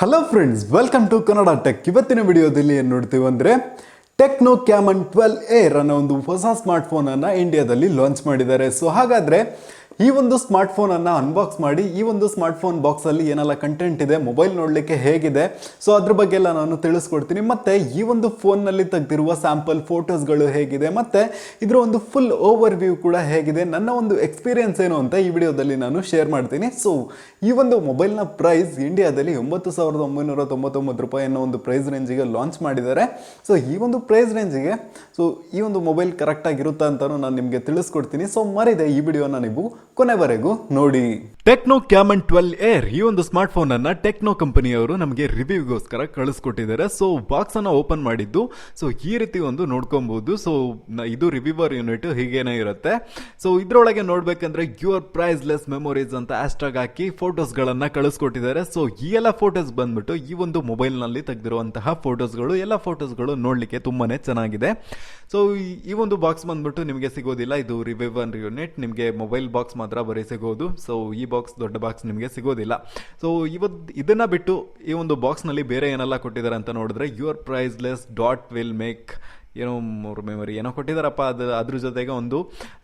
Hello friends, welcome to Kannada tech. ಇವತ್ತಿನ ವಿಡಿಯೋದಲ್ಲಿ ಏನು ನೋಡ್ತೀವಿ ಅಂದರೆ ಟೆಕ್ನೋ ಕ್ಯಾಮನ್ 12 ಅನ್ನೋ ಒಂದು ಹೊಸ ಸ್ಮಾರ್ಟ್ಫೋನನ್ನು ಇಂಡಿಯಾದಲ್ಲಿ ಲಾಂಚ್ ಮಾಡಿದ್ದಾರೆ. ಸೊ ಹಾಗಾದರೆ ಈ ಒಂದು ಸ್ಮಾರ್ಟ್ಫೋನನ್ನು ಅನ್ಬಾಕ್ಸ್ ಮಾಡಿ ಈ ಒಂದು ಸ್ಮಾರ್ಟ್ಫೋನ್ ಬಾಕ್ಸಲ್ಲಿ ಏನೆಲ್ಲ ಕಂಟೆಂಟ್ ಇದೆ, ಮೊಬೈಲ್ ನೋಡಲಿಕ್ಕೆ ಹೇಗಿದೆ, ಸೊ ಅದ್ರ ಬಗ್ಗೆ ಎಲ್ಲ ನಾನು ತಿಳಿಸ್ಕೊಡ್ತೀನಿ. ಮತ್ತು ಈ ಒಂದು ಫೋನ್ನಲ್ಲಿ ತೆಗೆದಿರುವ ಸ್ಯಾಂಪಲ್ ಫೋಟೋಸ್ಗಳು ಹೇಗಿದೆ, ಮತ್ತು ಇದರ ಒಂದು ಫುಲ್ ಓವರ್ ವ್ಯೂ ಕೂಡ ಹೇಗಿದೆ, ನನ್ನ ಒಂದು ಎಕ್ಸ್ಪೀರಿಯನ್ಸ್ ಏನು ಅಂತ ಈ ವಿಡಿಯೋದಲ್ಲಿ ನಾನು ಶೇರ್ ಮಾಡ್ತೀನಿ. ಸೊ ಈ ಒಂದು ಮೊಬೈಲ್ನ ಪ್ರೈಸ್ ಇಂಡಿಯಾದಲ್ಲಿ 9,999 ರೂಪಾಯಿ ಅನ್ನೋ ಒಂದು ಪ್ರೈಸ್ ರೇಂಜಿಗೆ ಲಾಂಚ್ ಮಾಡಿದ್ದಾರೆ. ಸೊ ಈ ಒಂದು ಪ್ರೈಸ್ ರೇಂಜಿಗೆ ಈ ಒಂದು ಮೊಬೈಲ್ ಕರೆಕ್ಟಾಗಿರುತ್ತಾ ಅಂತಲೂ ನಾನು ನಿಮಗೆ ತಿಳಿಸ್ಕೊಡ್ತೀನಿ. ಸೊ ಮರಿದೆ ಈ ವಿಡಿಯೋನ ನೀವು ಕೊನೆವರೆಗೂ ನೋಡಿ. ಟೆಕ್ನೋ ಕ್ಯಾಮನ್ 12 ಈ ಒಂದು ಸ್ಮಾರ್ಟ್ ಫೋನ್ ಅನ್ನ ಟೆಕ್ನೋ ಕಂಪನಿಯವರು ನಮಗೆ ರಿವ್ಯೂಗೋಸ್ಕರ ಕಳಿಸ್ಕೊಟ್ಟಿದ್ದಾರೆ. ಸೊ ಬಾಕ್ಸ್ ಅನ್ನ ಓಪನ್ ಮಾಡಿದ್ದು ಸೊ ಈ ರೀತಿ ಒಂದು ನೋಡ್ಕೊಬಹುದು. ಸೊ ಇದು ರಿವ್ಯೂವರ್ ಯೂನಿಟ್ ಹೀಗೇನೆ ಇರುತ್ತೆ. ಸೊ ಇದ್ರೊಳಗೆ ನೋಡ್ಬೇಕಂದ್ರೆ ಯುವರ್ ಪ್ರೈಸ್ಲೆಸ್ ಮೆಮೊರೀಸ್ ಅಂತ ಹ್ಯಾಶ್ಟ್ಯಾಗ್ ಹಾಕಿ ಫೋಟೋಸ್ ಗಳನ್ನ ಕಳಿಸ್ಕೊಟ್ಟಿದ್ದಾರೆ. ಸೊ ಈ ಎಲ್ಲ ಫೋಟೋಸ್ ಬಂದ್ಬಿಟ್ಟು ಈ ಒಂದು ಮೊಬೈಲ್ ನಲ್ಲಿ ತೆಗೆದಿರುವಂತಹ ಫೋಟೋಸ್ಗಳು, ಎಲ್ಲ ಫೋಟೋಸ್ಗಳು ನೋಡ್ಲಿಕ್ಕೆ ತುಂಬಾನೇ ಚೆನ್ನಾಗಿದೆ. ಸೊ ಈ ಒಂದು ಬಾಕ್ಸ್ ಬಂದ್ಬಿಟ್ಟು ನಿಮಗೆ ಸಿಗೋದಿಲ್ಲ, ಇದು ರಿವ್ಯೂವರ್ ಯೂನಿಟ್, ನಿಮಗೆ ಮೊಬೈಲ್ ಬಾಕ್ಸ್ ಮಾತ್ರ ಬರೀ ಸಿಗೋದು. ಸೊ ಈ ಬಾಕ್ಸ್ ದೊಡ್ಡ ಬಾಕ್ಸ್ ನಿಮಗೆ ಸಿಗೋದಿಲ್ಲ. ಸೊ ಇದನ್ನ ಬಿಟ್ಟು ಈ ಒಂದು ಬಾಕ್ಸ್ ನಲ್ಲಿ ಬೇರೆ ಏನೆಲ್ಲ ಕೊಟ್ಟಿದ್ದಾರೆ ಅಂತ ನೋಡಿದ್ರೆ your priceless dot will make ಏನೋ ಮೋರ್ ಮೆಮೊರಿ ಏನೋ ಕೊಟ್ಟಿದ್ದಾರಪ್ಪ. ಅದ್ರ ಜೊತೆಗೆ ಒಂದು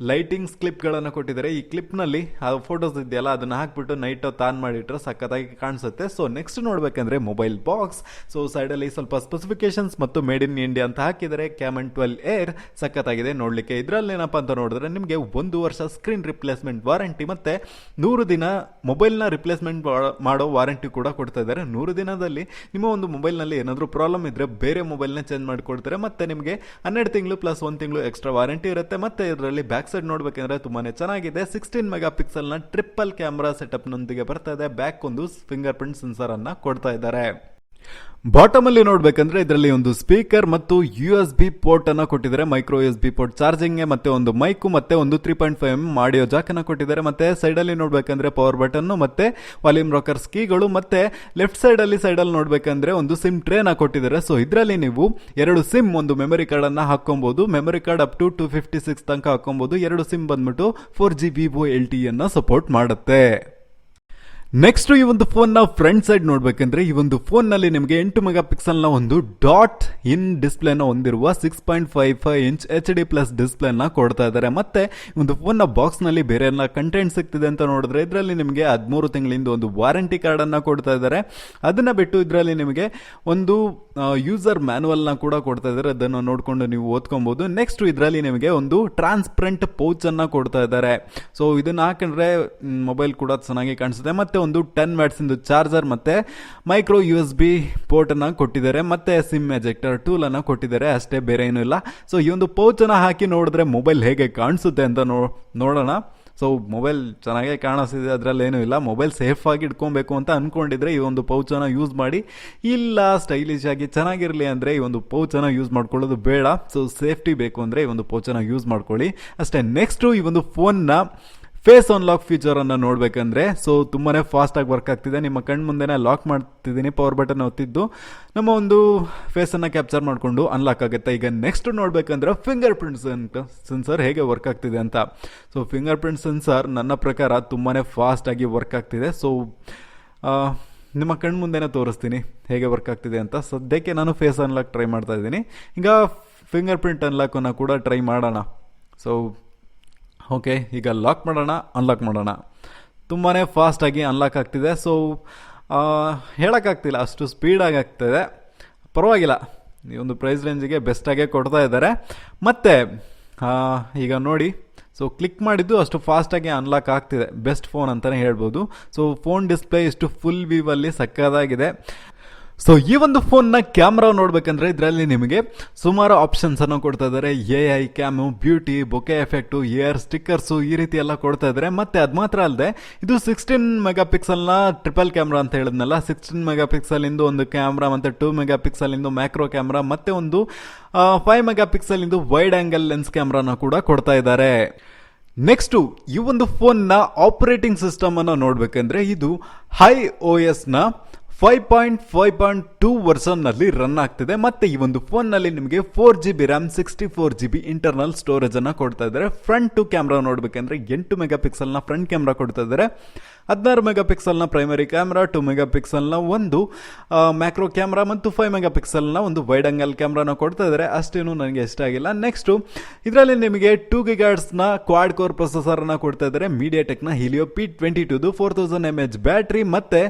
ಲೈಟಿಂಗ್ಸ್ ಕ್ಲಿಪ್ಗಳನ್ನು ಕೊಟ್ಟಿದ್ದಾರೆ. ಈ ಕ್ಲಿಪ್ನಲ್ಲಿ ಆ ಫೋಟೋಸ್ ಇದೆಯಲ್ಲ ಅದನ್ನು ಹಾಕ್ಬಿಟ್ಟು ನೈಟ್ ಹೊತ್ತು ಆನ್ ಮಾಡಿಟ್ರೆ ಸಖತ್ತಾಗಿ ಕಾಣಿಸುತ್ತೆ. ಸೊ ನೆಕ್ಸ್ಟ್ ನೋಡ್ಬೇಕಂದ್ರೆ ಮೊಬೈಲ್ ಬಾಕ್ಸ್. ಸೊ ಸೈಡಲ್ಲಿ ಸ್ವಲ್ಪ ಸ್ಪೆಸಿಫಿಕೇಶನ್ಸ್ ಮತ್ತು ಮೇಡ್ ಇನ್ ಇಂಡಿಯಾ ಅಂತ ಹಾಕಿದರೆ. ಕ್ಯಾಮನ್ 12 ಸಖತ್ತಾಗಿದೆ ನೋಡಲಿಕ್ಕೆ. ಇದರಲ್ಲಿ ಏನಪ್ಪ ಅಂತ ನೋಡಿದ್ರೆ ನಿಮಗೆ 1 ವರ್ಷ ಸ್ಕ್ರೀನ್ ರಿಪ್ಲೇಸ್ಮೆಂಟ್ ವಾರಂಟಿ ಮತ್ತು 100 ದಿನ ಮೊಬೈಲ್ನ ರಿಪ್ಲೇಸ್ಮೆಂಟ್ ಮಾಡೋ ವಾರಂಟಿ ಕೂಡ ಕೊಡ್ತಾ ಇದ್ದಾರೆ. 100 ದಿನದಲ್ಲಿ ನಿಮ್ಮ ಒಂದು ಮೊಬೈಲ್ನಲ್ಲಿ ಏನಾದರೂ ಪ್ರಾಬ್ಲಮ್ ಇದ್ದರೆ ಬೇರೆ ಮೊಬೈಲ್ನ ಚೇಂಜ್ ಮಾಡಿಕೊಡ್ತಾರೆ. ಮತ್ತು ನಿಮಗೆ 12 ತಿಂಗಳು ಪ್ಲಸ್ 1 ತಿಂಗಳು ಎಕ್ಸ್ಟ್ರಾ ವಾರಂಟಿ ಇರುತ್ತೆ. ಮತ್ತೆ ಇದರಲ್ಲಿ ಬ್ಯಾಕ್ ಸೈಡ್ ನೋಡ್ಬೇಕಂದ್ರೆ ತುಂಬಾನೇ ಚೆನ್ನಾಗಿದೆ. 16 ಮೆಗಾ ಪಿಕ್ಸೆಲ್ ನ ಟ್ರಿಪಲ್ ಕ್ಯಾಮೆರಾ ಸೆಟಪ್ ನೊಂದಿಗೆ ಬರ್ತಾ ಇದೆ. ಬ್ಯಾಕ್ ಒಂದು ಫಿಂಗರ್ ಪ್ರಿಂಟ್ ಸೆನ್ಸರ್ ಅನ್ನ ಕೊಡ್ತಾ ಇದ್ದಾರೆ. ಬಾಟಮ್ ಅಲ್ಲಿ ನೋಡ್ಬೇಕಂದ್ರೆ ಇದರಲ್ಲಿ ಒಂದು ಸ್ಪೀಕರ್ ಮತ್ತು USB ಪೋರ್ಟ್ ಅನ್ನ ಕೊಟ್ಟಿದ್ದಾರೆ. ಮೈಕ್ರೋ USB ಪೋರ್ಟ್ ಚಾರ್ಜಿಂಗ್, ಮತ್ತೆ ಒಂದು ಮೈಕ್, ಮತ್ತೆ ಒಂದು 3.5mm ಆಡಿಯೋ ಜಾಕ್ ಅನ್ನ ಕೊಟ್ಟಿದ್ದಾರೆ. ಮತ್ತೆ ಸೈಡ್ ಅಲ್ಲಿ ನೋಡ್ಬೇಕಂದ್ರೆ ಪವರ್ ಬಟನ್ ಮತ್ತೆ ವಾಲ್ಯೂಮ್ ರಾಕರ್ಸ್ ಕೀಗಳು, ಮತ್ತೆ ಲೆಫ್ಟ್ ಸೈಡ್ ಅಲ್ಲಿ ನೋಡ್ಬೇಕಂದ್ರೆ ಒಂದು ಸಿಮ್ ಟ್ರೇನ ಕೊಟ್ಟಿದ್ದಾರೆ. ಸೊ ಇದರಲ್ಲಿ ನೀವು 2 ಸಿಮ್, ಒಂದು ಮೆಮೊರಿ ಕಾರ್ಡ್ ಅನ್ನ ಹಾಕೊಬಹುದು. ಮೆಮೊರಿ ಕಾರ್ಡ್ ಅಪ್ ಟು 256 ತನಕ ಹಾಕೊಬಹುದು. 2 ಸಿಮ್ ಬಂದ್ಬಿಟ್ಟು 4G Vivo LTE ಅನ್ನ ಸಪೋರ್ಟ್ ಮಾಡುತ್ತೆ. ನೆಕ್ಸ್ಟ್ ಈ ಒಂದು ಫೋನ್ ನ ಫ್ರಂಟ್ ಸೈಡ್ ನೋಡ್ಬೇಕಂದ್ರೆ ಈ ಒಂದು ಫೋನ್ ನಲ್ಲಿ ನಿಮಗೆ 8 ಮೆಗಾ ಪಿಕ್ಸೆಲ್ ನ ಒಂದು ಡಾಟ್ ಇನ್ ಡಿಸ್ಪ್ಲೇ ನ ಹೊಂದಿರುವ 6.55 ಇಂಚ್ HD ಪ್ಲಸ್ ಡಿಸ್ಪ್ಲೇ ನ ಕೊಡ್ತಾ ಇದ್ದಾರೆ. ಮತ್ತೆ ಒಂದು ಫೋನ್ ನ ಬಾಕ್ಸ್ ನಲ್ಲಿ ಬೇರೆ ಎಲ್ಲ ಕಂಟೆಂಟ್ ಸಿಗ್ತಿದೆ ಅಂತ ನೋಡಿದ್ರೆ ಇದರಲ್ಲಿ ನಿಮಗೆ 13 ತಿಂಗಳಿಂದ ಒಂದು ವಾರಂಟಿ ಕಾರ್ಡ್ ಅನ್ನ ಕೊಡ್ತಾ ಇದ್ದಾರೆ. ಅದನ್ನ ಬಿಟ್ಟು ಇದರಲ್ಲಿ ನಿಮಗೆ ಒಂದು ಯೂಸರ್ ಮ್ಯಾನುವಲ್ ನ ಕೂಡ ಕೊಡ್ತಾ ಇದ್ದಾರೆ. ಅದನ್ನು ನೋಡ್ಕೊಂಡು ನೀವು ಓದ್ಕೊಬಹುದು. ನೆಕ್ಸ್ಟ್ ಇದರಲ್ಲಿ ನಿಮಗೆ ಒಂದು ಟ್ರಾನ್ಸ್ಪರೆಂಟ್ ಪೌಚ್ ಅನ್ನ ಕೊಡ್ತಾ ಇದ್ದಾರೆ. ಸೊ ಇದನ್ನ ಹಾಕೊಂಡ್ರೆ ಮೊಬೈಲ್ ಕೂಡ ಚೆನ್ನಾಗಿ ಕಾಣಿಸುತ್ತೆ. ಮತ್ತೆ ಒಂದು 10 ವ್ಯಾಟ್ಸ್ ಇಂದು ಚಾರ್ಜರ್ ಮತ್ತೆ ಮೈಕ್ರೋ USB ಪೋರ್ಟ್ ಅನ್ನ ಕೊಟ್ಟಿದ್ದಾರೆ. ಮತ್ತೆ ಸಿಮ್ ಎಜೆಕ್ಟರ್ ಟೂಲ್ ಅನ್ನ ಕೊಟ್ಟಿದ್ದಾರೆ. ಅಷ್ಟೇ, ಬೇರೆ ಏನೂ ಇಲ್ಲ. ಸೊ ಈ ಒಂದು ಪೌಚ್ ಅನ್ನ ಹಾಕಿ ನೋಡಿದ್ರೆ ಮೊಬೈಲ್ ಹೇಗೆ ಕಾಣಿಸುತ್ತೆ ಅಂತ ನೋಡೋಣ. ಸೊ ಮೊಬೈಲ್ ಚೆನ್ನಾಗೇ ಕಾಣಿಸ್ತಿದೆ, ಅದರಲ್ಲಿ ಏನೂ ಇಲ್ಲ. ಮೊಬೈಲ್ ಸೇಫ್ ಆಗಿ ಇಟ್ಕೊಬೇಕು ಅಂತ ಅನ್ಕೊಂಡಿದ್ರೆ ಈ ಒಂದು ಪೌಚನ್ನು ಯೂಸ್ ಮಾಡಿ. ಇಲ್ಲ ಸ್ಟೈಲಿಶ್ ಆಗಿ ಚೆನ್ನಾಗಿರಲಿ ಅಂದರೆ ಈ ಒಂದು ಪೌಚನ್ನು ಯೂಸ್ ಮಾಡ್ಕೊಳ್ಳೋದು ಬೇಡ. ಸೊ ಸೇಫ್ಟಿ ಬೇಕು ಅಂದರೆ ಈ ಒಂದು ಪೌಚನ್ನು ಯೂಸ್ ಮಾಡ್ಕೊಳ್ಳಿ ಅಷ್ಟೇ. ನೆಕ್ಸ್ಟು ಈ ಒಂದು ಫೋನ್ನ ಫೇಸ್ ಅನ್ಲಾಕ್ ಫೀಚರ್ ಅನ್ನು ನೋಡ್ಬೇಕಂದ್ರೆ ಸೊ ತುಂಬಾನೇ ಫಾಸ್ಟ್ ಆಗಿ ವರ್ಕ್ ಆಗ್ತಿದೆ. ನಿಮ್ಮ ಕಣ್ಣು ಮುಂದೆನೇ ಲಾಕ್ ಮಾಡ್ತಿದ್ದೀನಿ, ಪವರ್ ಬಟನ್ ಒತ್ತಿದ್ದು ನಮ್ಮ ಒಂದು ಫೇಸ್ ಅನ್ನ ಕ್ಯಾಪ್ಚರ್ ಮಾಡಿಕೊಂಡು ಅನ್ಲಾಕ್ ಆಗುತ್ತೆ. ಈಗ ನೆಕ್ಸ್ಟ್ ನೋಡ್ಬೇಕಂದ್ರೆ ಫಿಂಗರ್ ಪ್ರಿಂಟ್ ಸೆನ್ಸರ್ ಹೇಗೆ ವರ್ಕ್ ಆಗ್ತಿದೆ ಅಂತ. ಸೊ ಫಿಂಗರ್ ಪ್ರಿಂಟ್ ಸೆನ್ಸರ್ ನನ್ನ ಪ್ರಕಾರ ತುಂಬಾನೇ ಫಾಸ್ಟ್ ಆಗಿ ವರ್ಕ್ ಆಗ್ತಿದೆ. ಸೊ ನಿಮ್ಮ ಕಣ್ಣು ಮುಂದೆನೇ ತೋರಿಸ್ತೀನಿ ಹೇಗೆ ವರ್ಕ್ ಆಗ್ತಿದೆ ಅಂತ. ಸದ್ಯಕ್ಕೆ ನಾನು ಫೇಸ್ ಅನ್ಲಾಕ್ ಟ್ರೈ ಮಾಡ್ತಾ ಇದ್ದೀನಿ. ಈಗ ಫಿಂಗರ್ ಪ್ರಿಂಟ್ ಅನ್ಲಾಕನ್ನು ಕೂಡ ಟ್ರೈ ಮಾಡೋಣ. ಸೊ ಓಕೆ, ಈಗ ಲಾಕ್ ಮಾಡೋಣ, ಅನ್ಲಾಕ್ ಮಾಡೋಣ. ತುಂಬಾ ಫಾಸ್ಟಾಗಿ ಅನ್ಲಾಕ್ ಆಗ್ತಿದೆ. ಸೊ ಹೇಳೋಕ್ಕಾಗ್ತಿಲ್ಲ, ಅಷ್ಟು ಸ್ಪೀಡಾಗಿ ಆಗ್ತಿದೆ. ಪರವಾಗಿಲ್ಲ, ಈ ಒಂದು ಪ್ರೈಸ್ ರೇಂಜಿಗೆ ಬೆಸ್ಟಾಗೇ ಕೊಡ್ತಾ ಇದ್ದಾರೆ. ಮತ್ತು ಈಗ ನೋಡಿ, ಸೊ ಕ್ಲಿಕ್ ಮಾಡಿದ್ದು ಅಷ್ಟು ಫಾಸ್ಟಾಗಿ ಅನ್ಲಾಕ್ ಆಗ್ತಿದೆ. ಬೆಸ್ಟ್ ಫೋನ್ ಅಂತಲೇ ಹೇಳ್ಬೋದು. ಸೊ ಫೋನ್ ಡಿಸ್ಪ್ಲೇ ಇಷ್ಟು ಫುಲ್ ವ್ಯೂವಲ್ಲಿ ಸಕ್ಕದಾಗಿದೆ. ಸೊ ಈ ಒಂದು ಫೋನ್ನ ಕ್ಯಾಮ್ರಾ ನೋಡ್ಬೇಕಂದ್ರೆ ಇದರಲ್ಲಿ ನಿಮಗೆ ಸುಮಾರು ಆಪ್ಷನ್ಸ್ ಅನ್ನು ಕೊಡ್ತಾ ಇದ್ದಾರೆ. AI cam, beauty, bouquet effect, air stickers, ಈ ರೀತಿ ಎಲ್ಲ ಕೊಡ್ತಾ ಇದ್ದಾರೆ. ಮತ್ತೆ ಅದು ಮಾತ್ರ ಅಲ್ಲದೆ ಇದು 16 ಮೆಗಾ ಪಿಕ್ಸೆಲ್ನ ಟ್ರಿಪಲ್ ಕ್ಯಾಮ್ರಾ ಅಂತ ಹೇಳಿದ್ನಲ್ಲ, 16 ಮೆಗಾ ಪಿಕ್ಸೆಲ್ ಇಂದು ಒಂದು ಕ್ಯಾಮ್ರಾ, ಮತ್ತೆ 2 ಮೆಗಾ ಪಿಕ್ಸೆಲ್ ಇಂದು ಮ್ಯಾಕ್ರೋ ಕ್ಯಾಮ್ರಾ, ಮತ್ತೆ ಒಂದು 5 ಮೆಗಾ ಪಿಕ್ಸೆಲ್ ಇಂದು ವೈಡ್ ಆಂಗಲ್ ಲೆನ್ಸ್ ಕ್ಯಾಮ್ರಾನ ಕೂಡ ಕೊಡ್ತಾ ಇದ್ದಾರೆ. ನೆಕ್ಸ್ಟ್ ಈ ಒಂದು ಫೋನ್ನ ಆಪರೇಟಿಂಗ್ ಸಿಸ್ಟಮ್ ಅನ್ನು ನೋಡ್ಬೇಕಂದ್ರೆ ಇದು iOS ನ 5.5.2 ವರ್ಷನ್ ನಲ್ಲಿ ರನ್ ಆಗ್ತಿದೆ. ಮತ್ತೆ ಈ ಒಂದು ಫೋನ್ ನಲ್ಲಿ ನಿಮಗೆ 4GB RAM 64GB internal storage ಅನ್ನ ಕೊಡ್ತಾ ಇದ್ದಾರೆ. ಫ್ರಂಟ್ ಟು ಕ್ಯಾಮ್ರಾ ನೋಡ್ಬೇಕಂದ್ರೆ 8 ಮೆಗಾ ಪಿಕ್ಸೆಲ್ ನ ಫ್ರಂಟ್ ಕ್ಯಾಮ್ರಾ ಕೊಡ್ತಾ ಇದ್ದಾರೆ. 16 ಮೆಗಾಪಿಕ್ಸೆಲ್ನ ಪ್ರೈಮರಿ ಕ್ಯಾಮ್ರಾ, 2 ಮೆಗಾಪಿಕ್ಸೆಲ್ನ ಒಂದು ಮ್ಯಾಕ್ರೋ ಕ್ಯಾಮ್ರಾ ಮತ್ತು 5 ಮೆಗಾಪಿಕ್ಸೆಲ್ನ ಒಂದು ವೈಡ್ ಆಂಗಲ್ ಕ್ಯಾಮ್ರಾನ ಕೊಡ್ತಾ ಇದ್ದಾರೆ. ಅಷ್ಟೇನು ನನಗೆ ಇಷ್ಟ ಆಗಿಲ್ಲ. ನೆಕ್ಸ್ಟು ಇದರಲ್ಲಿ ನಿಮಗೆ 2 GHz ಕ್ವಾಡ್ ಕೋರ್ ಪ್ರೊಸೆಸರ್ನ ಕೊಡ್ತಾ ಇದ್ದಾರೆ. ಮೀಡಿಯಾಟೆಕ್ನ ಹೀಲಿಯೋ P22 4000 mAh ಬ್ಯಾಟ್ರಿ ಮತ್ತು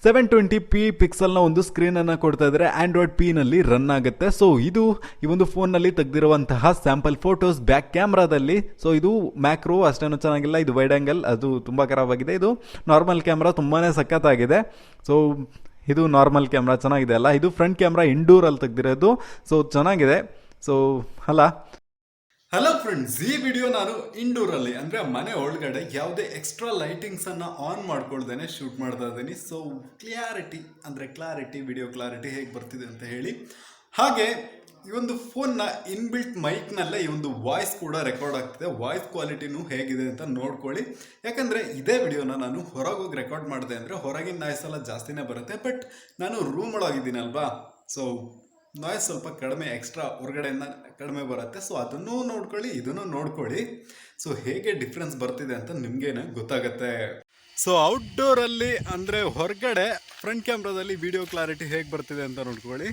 720p ಪಿಕ್ಸೆಲ್ನ ಒಂದು ಸ್ಕ್ರೀನನ್ನು ಕೊಡ್ತಾ ಇದ್ದಾರೆ. ಆಂಡ್ರಾಯ್ಡ್ P ನಲ್ಲಿ ರನ್ ಆಗುತ್ತೆ. ಸೊ ಇದು ಈ ಒಂದು ಫೋನ್ನಲ್ಲಿ ತೆಗೆದಿರುವಂತಹ ಸ್ಯಾಂಪಲ್ ಫೋಟೋಸ್ ಬ್ಯಾಕ್ ಕ್ಯಾಮ್ರಾದಲ್ಲಿ. ಸೊ ಇದು ಮ್ಯಾಕ್ರೋ ಅಷ್ಟೇನು ಚೆನ್ನಾಗಿಲ್ಲ, ಇದು ವೈಡ್ ಆಂಗಲ್ ಅದು ತುಂಬ ಖರಾಬಾಗಿದೆ. ಇದು ನಾರ್ಮಲ್ ಕ್ಯಾಮ್ರಾ ತುಂಬಾ ಸಖತ್ತಾಗಿದೆ. ಸೊ ಇದು ನಾರ್ಮಲ್ ಕ್ಯಾಮ್ರಾ ಚೆನ್ನಾಗಿದೆ ಅಲ್ಲ. ಇದು ಫ್ರಂಟ್ ಕ್ಯಾಮ್ರಾ ಇಂಡೋರಲ್ಲಿ ತೆಗೆದಿರೋದು. ಸೊ ಚೆನ್ನಾಗಿದೆ. ಸೊ ಹಲೋ ಫ್ರೆಂಡ್ಸ್, ಈ ವಿಡಿಯೋ ನಾನು ಇಂಡೋರಲ್ಲಿ ಅಂದರೆ ಮನೆ ಒಳಗಡೆ ಯಾವುದೇ ಎಕ್ಸ್ಟ್ರಾ ಲೈಟಿಂಗ್ಸನ್ನು ಆನ್ ಮಾಡ್ಕೊಳ್ದೇನೆ ಶೂಟ್ ಮಾಡ್ತಾ ಇದ್ದೀನಿ. ಸೊ ಕ್ಲಾರಿಟಿ ವಿಡಿಯೋ ಕ್ಲಾರಿಟಿ ಹೇಗೆ ಬರ್ತಿದೆ ಅಂತ ಹೇಳಿ. ಹಾಗೆ ಈ ಒಂದು ಫೋನ್ನ ಇನ್ಬಿಲ್ಟ್ ಮೈಕ್ನಲ್ಲೇ ಈ ಒಂದು ವಾಯ್ಸ್ ಕೂಡ ರೆಕಾರ್ಡ್ ಆಗ್ತಿದೆ. ವಾಯ್ಸ್ ಕ್ವಾಲಿಟಿನೂ ಹೇಗಿದೆ ಅಂತ ನೋಡ್ಕೊಳ್ಳಿ. ಯಾಕಂದರೆ ಇದೇ ವಿಡಿಯೋನ ನಾನು ಹೊರಗೋಗಿ ರೆಕಾರ್ಡ್ ಮಾಡಿದೆ ಅಂದರೆ ಹೊರಗಿನ ನಾಯ್ಸ್ ಎಲ್ಲ ಜಾಸ್ತಿನೇ ಬರುತ್ತೆ. ಬಟ್ ನಾನು ರೂಮ್ ಒಳಗಿದ್ದೀನಲ್ವಾ, ಸೊ ನಾಯ್ಸ್ ಸ್ವಲ್ಪ ಕಡಿಮೆ, ಎಕ್ಸ್ಟ್ರಾ ಹೊರಗಡೆಯಿಂದ ಕಡಿಮೆ ಬರುತ್ತೆ. ಸೊ ಅದನ್ನೂ ನೋಡ್ಕೊಳ್ಳಿ, ಇದನ್ನು ನೋಡ್ಕೊಳ್ಳಿ. ಸೊ ಹೇಗೆ ಡಿಫ್ರೆನ್ಸ್ ಬರ್ತಿದೆ ಅಂತ ನಿಮಗೇನೆ ಗೊತ್ತಾಗುತ್ತೆ. ಸೊ ಔಟ್ಡೋರಲ್ಲಿ ಅಂದರೆ ಹೊರಗಡೆ ಫ್ರಂಟ್ ಕ್ಯಾಮ್ರಾದಲ್ಲಿ ವಿಡಿಯೋ ಕ್ಲಾರಿಟಿ ಹೇಗೆ ಬರ್ತಿದೆ ಅಂತ ನೋಡ್ಕೊಳ್ಳಿ.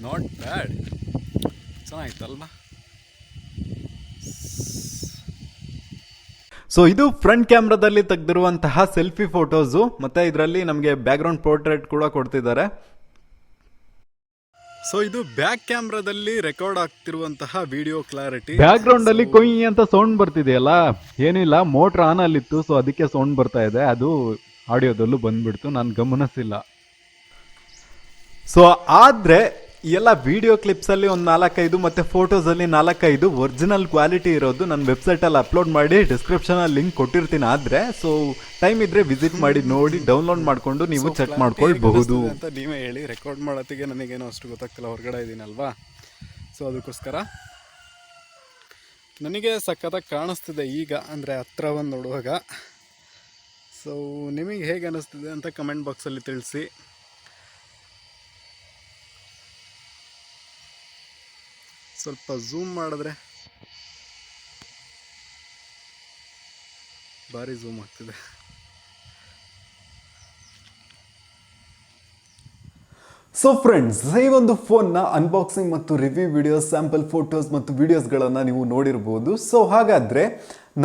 ನಾಟ್ ಬ್ಯಾಡ್, ಚೆನ್ನಾಗಿತ್ತಲ್ವಾ? ಸೊ ಇದು ಫ್ರಂಟ್ ಕ್ಯಾಮ್ರಾದಲ್ಲಿ ತೆಗೆದಿರುವಂತಹ ಸೆಲ್ಫಿ ಫೋಟೋಸು, ಮತ್ತೆ ಇದರಲ್ಲಿ ನಮಗೆ ಬ್ಯಾಕ್ಗ್ರೌಂಡ್ ಪೋರ್ಟ್ರೇಟ್ ಕೂಡ ಕೊಡ್ತಿದ್ದಾರೆ. ಸೊ ಇದು ಬ್ಯಾಕ್ ಕ್ಯಾಮ್ರಾದಲ್ಲಿ ರೆಕಾರ್ಡ್ ಆಗ್ತಿರುವಂತಹ ವಿಡಿಯೋ ಕ್ಲಾರಿಟಿ. ಬ್ಯಾಕ್ಗ್ರೌಂಡ್ ಅಲ್ಲಿ ಕೊಯ್ ಅಂತ ಸೌಂಡ್ ಬರ್ತಿದೆಯಲ್ಲ, ಏನಿಲ್ಲ, ಮೋಟರ್ ಆನ್ ಅಲ್ಲಿತ್ತು, ಸೊ ಅದಕ್ಕೆ ಸೌಂಡ್ ಬರ್ತಾ ಇದೆ. ಅದು ಆಡಿಯೋದಲ್ಲೂ ಬಂದ್ಬಿಡ್ತು, ನಾನು ಗಮನಿಸಿಲ್ಲ. ಸೊ ಆದರೆ ಎಲ್ಲ ವಿಡಿಯೋ ಕ್ಲಿಪ್ಸಲ್ಲಿ ಒಂದು 4-5 ಮತ್ತು ಫೋಟೋಸಲ್ಲಿ 4-5 ಒರಿಜಿನಲ್ ಕ್ವಾಲಿಟಿ ಇರೋದು ನನ್ನ ವೆಬ್ಸೈಟಲ್ಲಿ ಅಪ್ಲೋಡ್ ಮಾಡಿ ಡಿಸ್ಕ್ರಿಪ್ಷನಲ್ಲಿ ಲಿಂಕ್ ಕೊಟ್ಟಿರ್ತೀನಿ. ಆದರೆ ಸೊ ಟೈಮ್ ಇದ್ದರೆ ವಿಸಿಟ್ ಮಾಡಿ, ನೋಡಿ, ಡೌನ್ಲೋಡ್ ಮಾಡಿಕೊಂಡು ನೀವು ಚೆಕ್ ಮಾಡ್ಕೊಳ್ಬಹುದು ಅಂತ ನೀವೇ ಹೇಳಿ. ರೆಕಾರ್ಡ್ ಮಾಡೋತ್ತಿಗೆ ನನಗೇನೋ ಅಷ್ಟು ಗೊತ್ತಾಗ್ತಿಲ್ಲ, ಹೊರಗಡೆ ಇದ್ದೀನಲ್ವಾ. ಸೊ ಅದಕ್ಕೋಸ್ಕರ ನನಗೆ ಸಖತ್ತಾಗಿ ಕಾಣಿಸ್ತಿದೆ ಈಗ, ಅಂದರೆ ಹತ್ರ ಬಂದು ನೋಡುವಾಗ. ಸೊ ನಿಮಗೆ ಹೇಗೆ ಅನ್ನಿಸ್ತಿದೆ ಅಂತ ಕಮೆಂಟ್ ಬಾಕ್ಸಲ್ಲಿ ತಿಳಿಸಿ. ಸ್ವಲ್ಪ ಝೂಮ್ ಮಾಡಿದ್ರೆ ಭಾರಿ ಝೂಮ್ ಆಗ್ತಿದೆ. ಸೊ ಫ್ರೆಂಡ್ಸ್, ಈ ಒಂದು ಫೋನ್ನ ಅನ್ಬಾಕ್ಸಿಂಗ್ ಮತ್ತು ರಿವ್ಯೂ ವಿಡಿಯೋಸ್, ಸ್ಯಾಂಪಲ್ ಫೋಟೋಸ್ ಮತ್ತು ವಿಡಿಯೋಸ್ಗಳನ್ನು ನೀವು ನೋಡಿರ್ಬೋದು. ಸೊ ಹಾಗಾದರೆ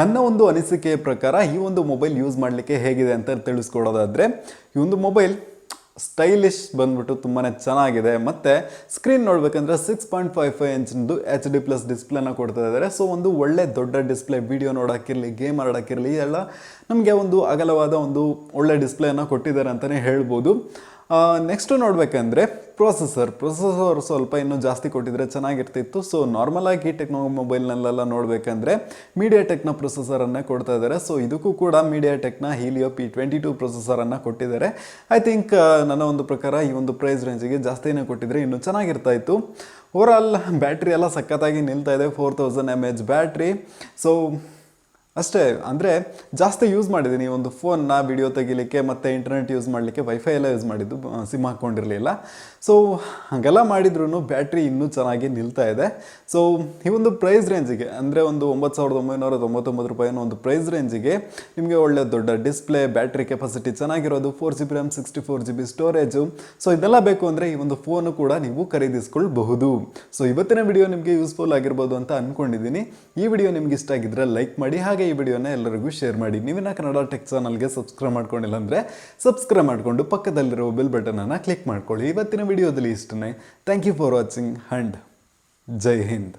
ನನ್ನ ಒಂದು ಅನಿಸಿಕೆಯ ಪ್ರಕಾರ ಈ ಒಂದು ಮೊಬೈಲ್ ಯೂಸ್ ಮಾಡಲಿಕ್ಕೆ ಹೇಗಿದೆ ಅಂತ ತಿಳಿಸ್ಕೊಡೋದಾದರೆ, ಈ ಒಂದು ಮೊಬೈಲ್ ಸ್ಟೈಲಿಶ್ ಬಂದ್ಬಿಟ್ಟು ತುಂಬಾ ಚೆನ್ನಾಗಿದೆ. ಮತ್ತು ಸ್ಕ್ರೀನ್ ನೋಡಬೇಕಂದ್ರೆ 6.55 ಇಂಚಿಂದು HD+ ಡಿಸ್ಪ್ಲೇನ ಕೊಡ್ತಾ ಇದ್ದಾರೆ. ಸೊ ಒಂದು ಒಳ್ಳೆ ದೊಡ್ಡ ಡಿಸ್ಪ್ಲೇ, ವಿಡಿಯೋ ನೋಡೋಕ್ಕಿರಲಿ, ಗೇಮ್ ಆಡೋಕ್ಕಿರಲಿ ಎಲ್ಲ ನಮಗೆ ಒಂದು ಅಗಲವಾದ ಒಂದು ಒಳ್ಳೆ ಡಿಸ್ಪ್ಲೇನ ಕೊಟ್ಟಿದ್ದಾರೆ ಅಂತಲೇ ಹೇಳ್ಬೋದು. ನೆಕ್ಸ್ಟು ನೋಡಬೇಕಂದ್ರೆ ಪ್ರೊಸೆಸರ್ ಸ್ವಲ್ಪ ಇನ್ನೂ ಜಾಸ್ತಿ ಕೊಟ್ಟಿದ್ರೆ ಚೆನ್ನಾಗಿರ್ತಿತ್ತು. ಸೊ ನಾರ್ಮಲಾಗಿ ಟೆಕ್ನೋ ಮೊಬೈಲ್ನಲ್ಲೆಲ್ಲ ನೋಡಬೇಕಂದ್ರೆ ಮೀಡಿಯಾಟೆಕ್ನ ಪ್ರೊಸೆಸರನ್ನೇ ಕೊಡ್ತಾ ಇದ್ದಾರೆ. ಸೊ ಇದಕ್ಕೂ ಕೂಡ ಮೀಡಿಯಾಟೆಕ್ನ ಹೀಲಿಯೋ P22 ಪ್ರೊಸೆಸರನ್ನು ಕೊಟ್ಟಿದ್ದಾರೆ. ಐ ಥಿಂಕ್ ನನ್ನ ಒಂದು ಪ್ರಕಾರ ಈ ಒಂದು ಪ್ರೈಸ್ ರೇಂಜಿಗೆ ಜಾಸ್ತಿನೇ ಕೊಟ್ಟಿದ್ರೆ ಇನ್ನೂ ಚೆನ್ನಾಗಿರ್ತಾಯಿತ್ತು. ಓವರಾಲ್ ಬ್ಯಾಟ್ರಿ ಎಲ್ಲ ಸಖತ್ತಾಗಿ ನಿಲ್ತಾ ಇದೆ, 4000 mAh ಬ್ಯಾಟ್ರಿ. ಸೊ ಅಷ್ಟೇ, ಅಂದರೆ ಜಾಸ್ತಿ ಯೂಸ್ ಮಾಡಿದ್ದೀನಿ ಒಂದು ಫೋನ್ನ ವಿಡಿಯೋ ತೆಗಿಲಿಕ್ಕೆ ಮತ್ತು ಇಂಟರ್ನೆಟ್ ಯೂಸ್ ಮಾಡಲಿಕ್ಕೆ. ವೈಫೈ ಎಲ್ಲ ಯೂಸ್ ಮಾಡಿದ್ದು, ಸಿಮ್ ಹಾಕ್ಕೊಂಡಿರಲಿಲ್ಲ. ಸೊ ಹಾಗೆಲ್ಲ ಮಾಡಿದ್ರೂ ಬ್ಯಾಟ್ರಿ ಇನ್ನೂ ಚೆನ್ನಾಗಿ ನಿಲ್ತಾ ಇದೆ. ಸೊ ಈ ಒಂದು ಪ್ರೈಸ್ ರೇಂಜಿಗೆ ಅಂದರೆ ಒಂದು 9999 ರೂಪಾಯಿನ ಒಂದು ಪ್ರೈಸ್ ರೇಂಜಿಗೆ ನಿಮಗೆ ಒಳ್ಳೆ ದೊಡ್ಡ ಡಿಸ್ಪ್ಲೇ, ಬ್ಯಾಟ್ರಿ ಕೆಪಾಸಿಟಿ ಚೆನ್ನಾಗಿರೋದು, 4GB RAM 64GB storage. So ಇದೆಲ್ಲ ಬೇಕು ಅಂದರೆ ಈ ಒಂದು ಫೋನು ಕೂಡ ನೀವು ಖರೀದಿಸ್ಕೊಳ್ಬಹುದು. ಸೊ ಇವತ್ತಿನ ವಿಡಿಯೋ ನಿಮಗೆ ಯೂಸ್ಫುಲ್ ಆಗಿರ್ಬೋದು ಅಂತ ಅಂದ್ಕೊಂಡಿದ್ದೀನಿ. ಈ ವಿಡಿಯೋ ನಿಮ್ಗೆ ಇಷ್ಟ ಆಗಿದ್ದರೆ ಲೈಕ್ ಮಾಡಿ, ಹಾಗೆ ಈ ವಿಡಿಯೋನ ಎಲ್ಲರಿಗೂ ಶೇರ್ ಮಾಡಿ. ನೀವಿನ್ನ ಕನ್ನಡ ಟೆಕ್ ಚಾನಲ್ಗೆ ಸಬ್ಸ್ಕ್ರೈಬ್ ಮಾಡ್ಕೊಂಡಿಲ್ಲ ಅಂದರೆ ಸಬ್ಸ್ಕ್ರೈಬ್ ಮಾಡಿಕೊಂಡು ಪಕ್ಕದಲ್ಲಿರೋ ಬೆಲ್ ಬಟನನ್ನು ಕ್ಲಿಕ್ ಮಾಡ್ಕೊಳ್ಳಿ. ಇವತ್ತಿನ ವಿಡಿಯೋದಲ್ಲಿ ಇಷ್ಟನೇ. Thank you for watching and Jai Hind.